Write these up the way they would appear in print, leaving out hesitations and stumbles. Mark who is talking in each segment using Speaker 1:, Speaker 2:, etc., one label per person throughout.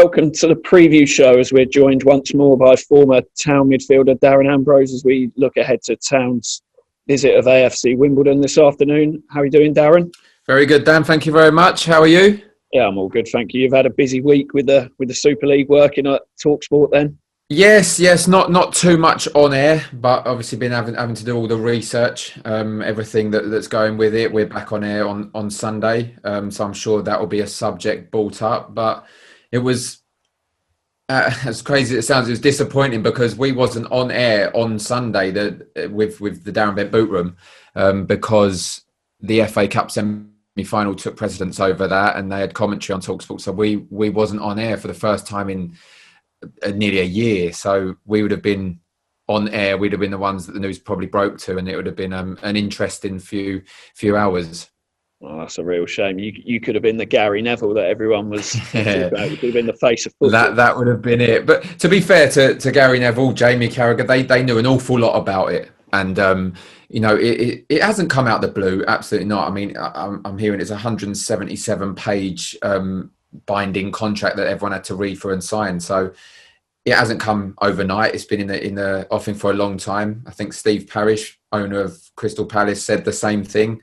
Speaker 1: welcome to the preview show as we're joined once more by former Town midfielder Darren Ambrose as we look ahead to Town's visit of AFC Wimbledon this afternoon. How are you doing, Darren?
Speaker 2: Very good, Dan. Thank you very much. How are you?
Speaker 1: Yeah, I'm all good, thank you. You've had a busy week with the Super League working at TalkSport then? Yes.
Speaker 2: Not too much on air, but obviously been having to do all the research, everything that's going with it. We're back on air on Sunday, so I'm sure that will be a subject brought up. But it was, as crazy as it sounds, it was disappointing because we wasn't on air on Sunday with the Darren Bent Boot Room because the FA Cup semi-final took precedence over that, and they had commentary on TalkSport, so we wasn't on air for the first time in nearly a year. So we would have been on air. We'd have been the ones that the news probably broke to, and it would have been an interesting few hours.
Speaker 1: Well, that's a real shame. You could have been the Gary Neville that everyone was talking about. You could have been the face of football.
Speaker 2: That would have been it. But to be fair to Gary Neville, Jamie Carragher, they knew an awful lot about it. And, it hasn't come out the blue. Absolutely not. I mean, I'm hearing it's a 177-page binding contract that everyone had to read through and sign. So it hasn't come overnight. It's been in the offing for a long time. I think Steve Parish, owner of Crystal Palace, said the same thing.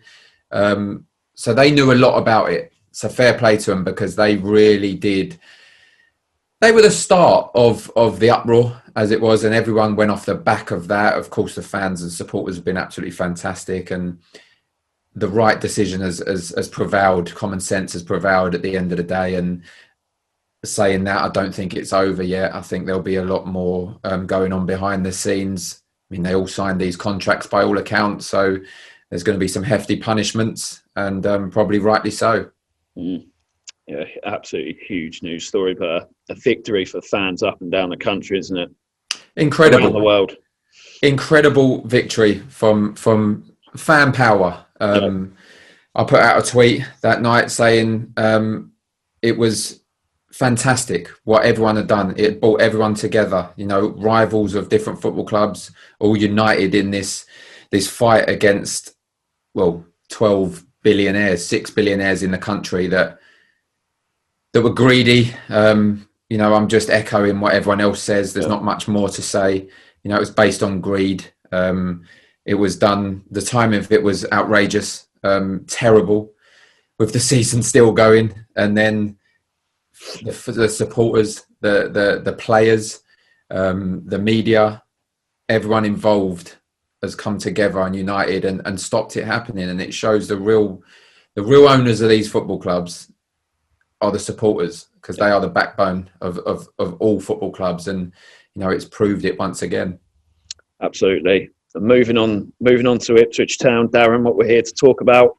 Speaker 2: So they knew a lot about it. So fair play to them because they really did. They were the start of the uproar as it was, and everyone went off the back of that. Of course, the fans and supporters have been absolutely fantastic, and the right decision has prevailed. Common sense has prevailed at the end of the day. And saying that, I don't think it's over yet. I think there'll be a lot more going on behind the scenes. I mean, they all signed these contracts by all accounts, so there's going to be some hefty punishments, and probably rightly so.
Speaker 1: Yeah, absolutely huge news story, but a victory for fans up and down the country, isn't it?
Speaker 2: Incredible.
Speaker 1: Around the world.
Speaker 2: Incredible victory from fan power. I put out a tweet that night saying it was fantastic what everyone had done. It brought everyone together, rivals of different football clubs, all united in this fight against, 12 billionaires, 6 billionaires in the country that were greedy. I'm just echoing what everyone else says. There's not much more to say. It was based on greed. It was done. The timing of it was outrageous, terrible, with the season still going. And then the supporters, the players, the media, everyone involved has come together and united and stopped it happening. And it shows the real owners of these football clubs are the supporters, because they are the backbone of all football clubs. And, it's proved it once again.
Speaker 1: Absolutely. Moving on to Ipswich Town, Darren, what we're here to talk about.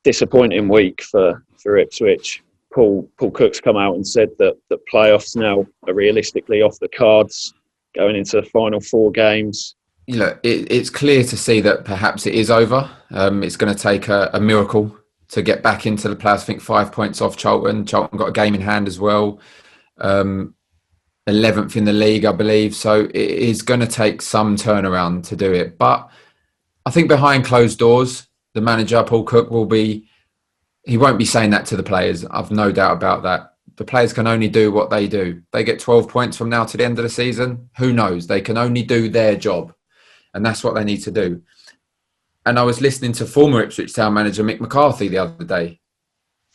Speaker 1: Disappointing week for Ipswich. Paul Cook's come out and said that the playoffs now are realistically off the cards going into the final 4 games.
Speaker 2: It's clear to see that perhaps it is over. It's going to take a miracle to get back into the playoffs. I think 5 points off Charlton. Charlton got a game in hand as well. 11th in the league, I believe. So it is going to take some turnaround to do it. But I think behind closed doors, the manager, Paul Cook, he won't be saying that to the players. I've no doubt about that. The players can only do what they do. They get 12 points from now to the end of the season. Who knows? They can only do their job. And that's what they need to do. And I was listening to former Ipswich Town manager Mick McCarthy the other day.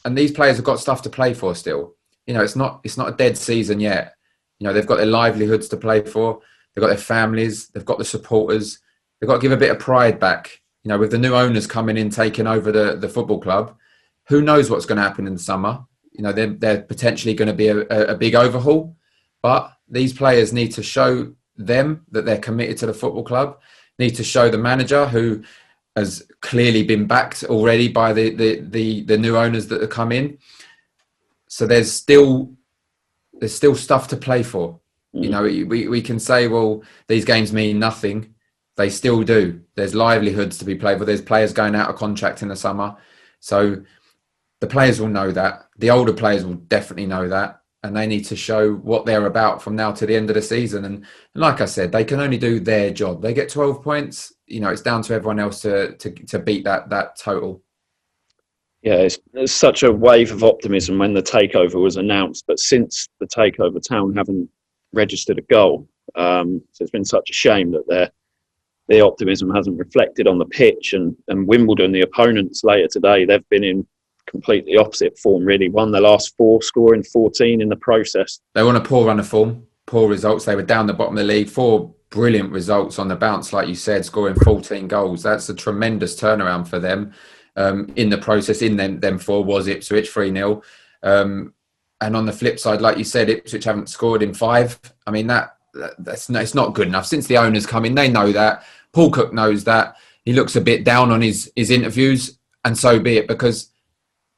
Speaker 2: And these players have got stuff to play for still. It's not a dead season yet. They've got their livelihoods to play for. They've got their families. They've got the supporters. They've got to give a bit of pride back. With the new owners coming in, taking over the football club, who knows what's going to happen in the summer? They're potentially going to be a big overhaul. But these players need to show them that they're committed to the football club, need to show the manager, who has clearly been backed already by the new owners that have come in. So there's still stuff to play for. We can say, well, these games mean nothing. They still do. There's livelihoods to be played for. There's players going out of contract in the summer. So the players will know that. The older players will definitely know that. And they need to show what they're about from now to the end of the season. And like I said, they can only do their job. They get 12 points. It's down to everyone else to beat that total.
Speaker 1: Yeah, there's such a wave of optimism when the takeover was announced, but since the takeover, Town haven't registered a goal. So it's been such a shame that the optimism hasn't reflected on the pitch. And Wimbledon, the opponents later today, they've been in completely opposite form, really. Won their last 4, scoring 14 in the process.
Speaker 2: They were on a poor run of form, poor results. They were down the bottom of the league. 4 brilliant results on the bounce, like you said, scoring 14 goals. That's a tremendous turnaround for them. In the process, in them 4 was Ipswich 3-0. And on the flip side, like you said, Ipswich haven't scored in 5. I mean, it's not good enough. Since the owners come in, they know that. Paul Cook knows that. He looks a bit down on his interviews, and so be it, because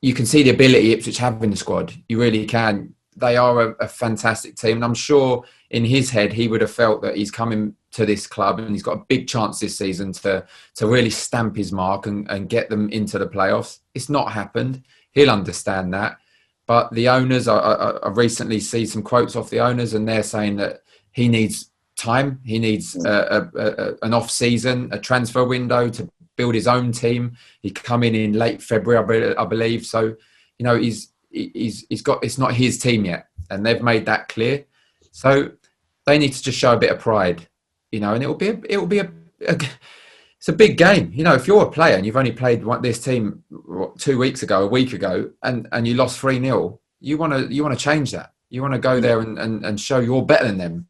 Speaker 2: you can see the ability Ipswich have in the squad. You really can. They are a fantastic team. And I'm sure in his head, he would have felt that he's coming to this club and he's got a big chance this season to really stamp his mark and get them into the playoffs. It's not happened. He'll understand that. But the owners, I recently see some quotes off the owners, and they're saying that he needs time. He needs an off-season, a transfer window to build his own team. He come in late February, I believe. So, you know, he's got, it's not his team yet, and they've made that clear. So they need to just show a bit of pride, you know, and it'll be it's a big game. You know, if you're a player and you've only played this team 2 weeks ago, a week ago, and you lost 3-0, you want to change that. You want to go there and show you're better than them,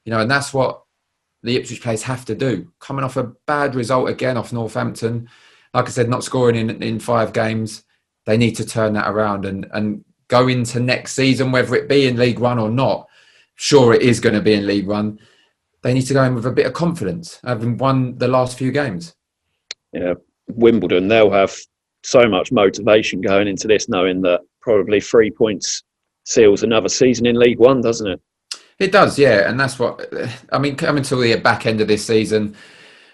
Speaker 2: you know, and that's what the Ipswich players have to do. Coming off a bad result again off Northampton, like I said, not scoring in 5 games, they need to turn that around and go into next season, whether it be in League One or not. Sure, it is going to be in League One. They need to go in with a bit of confidence, having won the last few games.
Speaker 1: Yeah, Wimbledon, they'll have so much motivation going into this, knowing that probably 3 points seals another season in League One, doesn't it?
Speaker 2: It does, yeah. And that's what, I mean, coming to the back end of this season,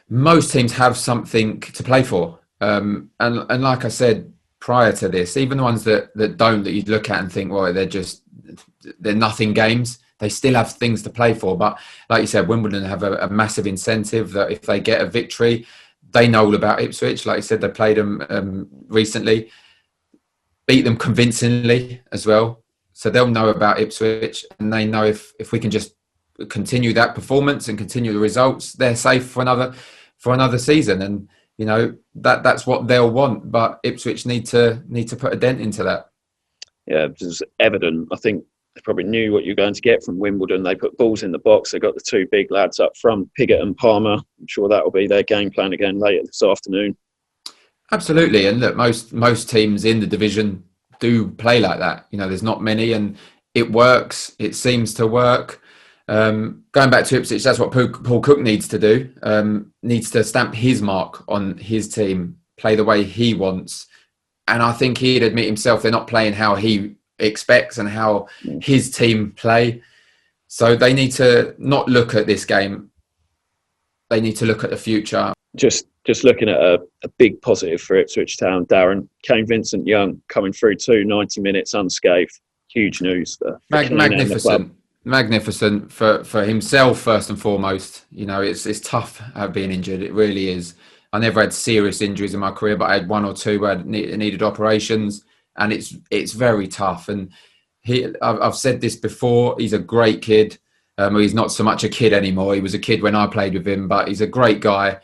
Speaker 2: most teams have something to play for. And like I said, prior to this, even the ones that don't, that you'd look at and think, well, they're nothing games, they still have things to play for. But like you said, Wimbledon have a massive incentive that if they get a victory, they know all about Ipswich. Like you said, they played them recently, beat them convincingly as well. So they'll know about Ipswich, and they know if we can just continue that performance and continue the results, they're safe for another season. And you know, that's what they'll want. But Ipswich need to put a dent into that.
Speaker 1: Yeah, it was evident. I think they probably knew what you're going to get from Wimbledon. They put balls in the box. They got the 2 big lads up front, Piggott and Palmer. I'm sure that will be their game plan again later this afternoon. Absolutely.
Speaker 2: And look, most teams in the division do play like that. You know, there's not many, and it works. It seems to work. Going back to Ipswich, that's what Paul Cook needs to do. Needs to stamp his mark on his team, play the way he wants. And I think he'd admit himself they're not playing how he expects and how his team play. So they need to not look at this game. They need to look at the future.
Speaker 1: Just looking at a big positive for Ipswich Town, Darren, Kane Vincent-Young coming through 90 minutes unscathed. Huge news for
Speaker 2: Magnificent for himself first and foremost. You know, it's tough being injured. It really is. I never had serious injuries in my career, but I had 1 or 2 where I needed operations, and it's very tough. And I've said this before. He's a great kid. He's not so much a kid anymore. He was a kid when I played with him, but he's a great guy.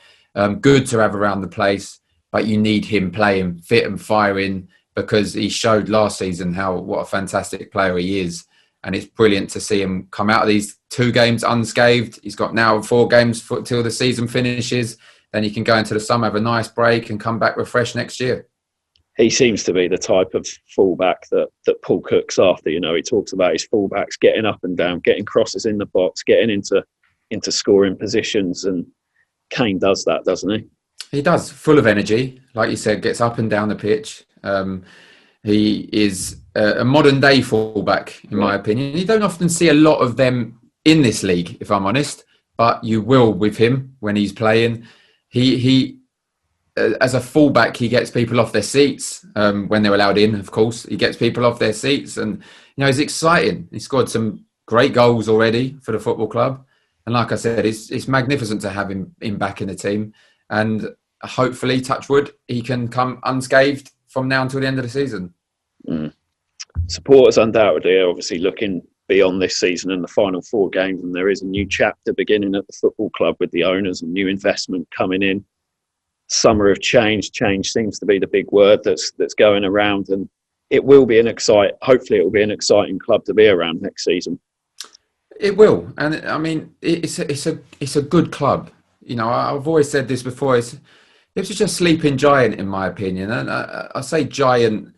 Speaker 2: Good to have around the place, but you need him playing fit and firing, because he showed last season what a fantastic player he is. And it's brilliant to see him come out of these 2 games unscathed. He's got now 4 games till the season finishes. Then he can go into the summer, have a nice break, and come back refreshed next year.
Speaker 1: He seems to be the type of fullback that Paul Cook's after. You know, he talks about his fullbacks getting up and down, getting crosses in the box, getting into scoring positions, and Kane does that, doesn't he?
Speaker 2: He does, full of energy. Like you said, gets up and down the pitch. He is a modern day fullback, in my opinion. You don't often see a lot of them in this league, if I'm honest, but you will with him when he's playing. He as a fullback, he gets people off their seats when they're allowed in, of course. He gets people off their seats, and you know, it's exciting. He scored some great goals already for the football club. And like I said, it's magnificent to have him back in the team. And hopefully, touch wood, he can come unscathed from now until the end of the season.
Speaker 1: Mm. Supporters undoubtedly are obviously looking beyond this season and the final 4 games, and there is a new chapter beginning at the football club with the owners and new investment coming in. Summer of change. Change seems to be the big word that's going around, and it will be hopefully it will be an exciting club to be around next season.
Speaker 2: It will, and I mean it's a good club. You know, I've always said this before. It's just a sleeping giant, in my opinion, and I say giant.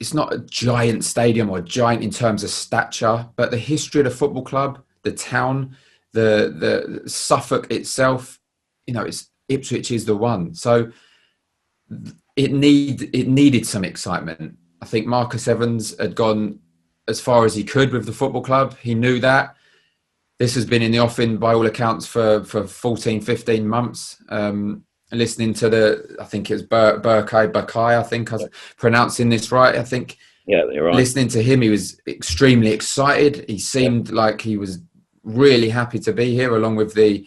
Speaker 2: It's not a giant stadium or giant in terms of stature, but the history of the football club, the town, the Suffolk itself. You know, Ipswich is the one. So it needed some excitement. I think Marcus Evans had gone as far as he could with the football club. He knew that. This has been in the offing by all accounts for 14, 15 months. Listening to I think it's Burkai, I think I'm pronouncing this right. I think,
Speaker 1: yeah, you're right.
Speaker 2: Listening to him, he was extremely excited. He seemed like he was really happy to be here, along with the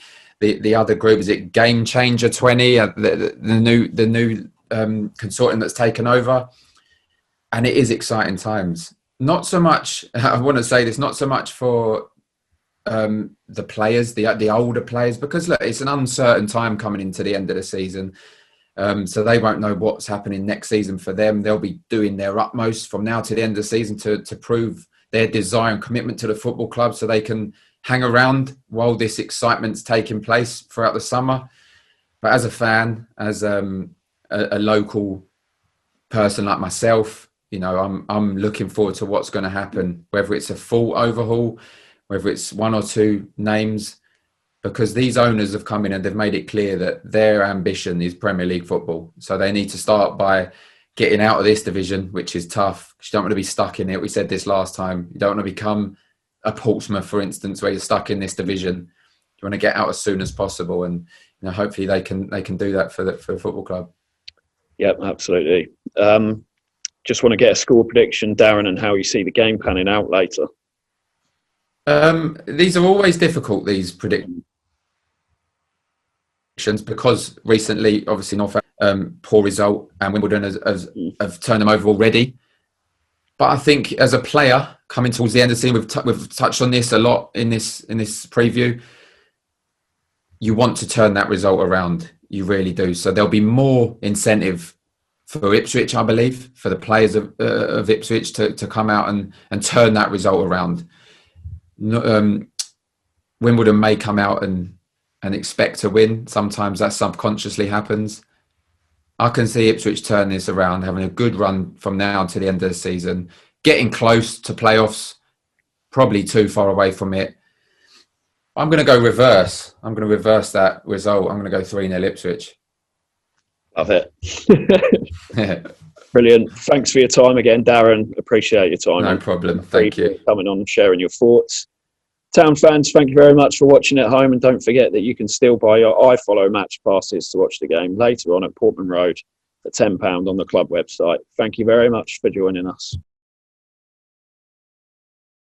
Speaker 2: other group. Is it Game Changer 20, the new consortium that's taken over? And it is exciting times. Not so much, I want to say this, not so much for the players, the older players, because look, it's an uncertain time coming into the end of the season. So they won't know what's happening next season for them. They'll be doing their utmost from now to the end of the season to prove their desire and commitment to the football club, so they can hang around while this excitement's taking place throughout the summer. But as a fan, as a local person like myself, you know, I'm looking forward to what's going to happen, whether it's a full overhaul, whether it's 1 or 2 names, because these owners have come in and they've made it clear that their ambition is Premier League football. So they need to start by getting out of this division, which is tough. You don't want to be stuck in it. We said this last time. You don't want to become a Portsmouth, for instance, where you're stuck in this division. You want to get out as soon as possible, and you know, hopefully they can do that for the football club.
Speaker 1: Yep, absolutely. Just want to get a score prediction, Darren, and how you see the game panning out later.
Speaker 2: These are always difficult, these predictions, because recently, obviously, North poor result, and Wimbledon have turned them over already. But I think as a player coming towards the end of the season, we've touched on this a lot in this preview. You want to turn that result around, you really do. So there'll be more incentive for Ipswich, I believe, for the players of Ipswich to come out and turn that result around. Wimbledon may come out and expect to win. Sometimes that subconsciously happens. I can see Ipswich turn this around, having a good run from now to the end of the season, getting close to playoffs, probably too far away from it. I'm going to go reverse. I'm going to reverse that result. I'm going to go 3-0 Ipswich.
Speaker 1: Love it. Brilliant. Thanks for your time again, Darren. Appreciate your time.
Speaker 2: No problem. Thank you.
Speaker 1: Coming on and sharing your thoughts. Town fans, thank you very much for watching at home, and don't forget that you can still buy your iFollow match passes to watch the game later on at Portman Road for £10 on the club website. Thank you very much for joining us.